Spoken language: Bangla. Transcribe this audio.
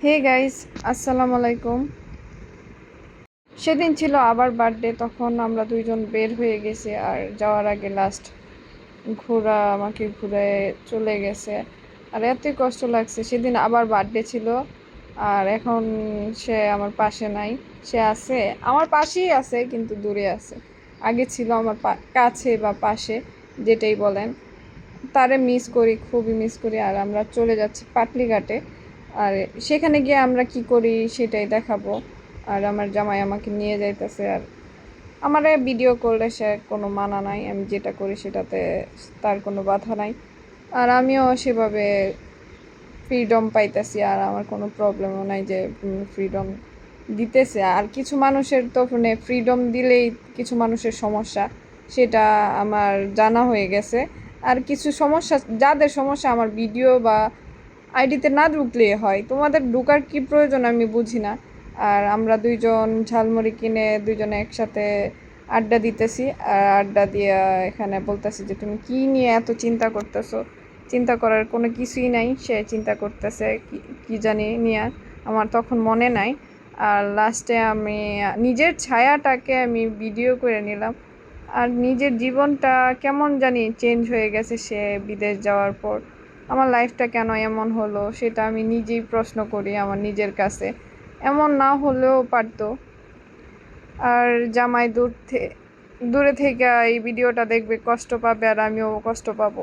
হে গাইস, আসসালামু আলাইকুম। সেদিন ছিল আবার বার্থডে, তখন আমরা দুইজন বের হয়ে গেছি আর যাওয়ার আগে লাস্ট ঘোরা আমাকে ঘুরে চলে গেছে। আর এতই কষ্ট লাগছে, সেদিন আবার বার্থডে ছিল আর এখন সে আমার পাশে নাই। সে আছে, আমার পাশেই আছে কিন্তু দূরে আছে। আগে ছিল আমার কাছে বা পাশে, যেটাই বলেন। তারে মিস করি, খুবই মিস করি। আর আমরা চলে যাচ্ছি পাটলিঘাটে। আর সেখানে গিয়ে আমরা কি করি সেটাই দেখাবো। আর আমার জামাই আমাকে নিয়ে যাইতেছে। আর আমারে ভিডিও করলে সে কোনো মানা নাই, আমি যেটা করি সেটাতে তার কোনো বাধা নাই। আর আমিও সেভাবে ফ্রিডম পাইতেছি, আর আমার কোনো প্রবলেমও নাই যে ফ্রিডম দিতেছে। আর কিছু মানুষের তো মানে ফ্রিডম দিলেই কিছু মানুষের সমস্যা, সেটা আমার জানা হয়ে গেছে। আর কিছু সমস্যা, যাদের সমস্যা আমার ভিডিও বা আইডিতে না ঢুকলেই হয়, তোমাদের ঢুকার কি প্রয়োজন আমি বুঝি না। আর আমরা দুইজন ঝালমুড়ি কিনে দুইজনে একসাথে আড্ডা দিতেছি। আর আড্ডা দিয়ে এখানে বলতেছি যে তুমি কি নিয়ে এত চিন্তা করতেছো। চিন্তা করার কোনো কিছুই নাই, সে চিন্তা করতেছে কি জানি নিয়ে, আমার তখন মনে নাই। আর লাস্টে আমি নিজের ছায়াটাকে আমি ভিডিও করে নিলাম। আর নিজের জীবনটা কেমন জানি চেঞ্জ হয়ে গেছে সে বিদেশ যাওয়ার পর। আমার লাইফটা কেন এমন হলো সেটা আমি নিজেই প্রশ্ন করি আমার নিজের কাছে। এমন না হলেও পারতো। আর জামাই দূরে থেকে এই ভিডিওটা দেখবে, কষ্ট পাবে আর আমিও কষ্ট পাবো।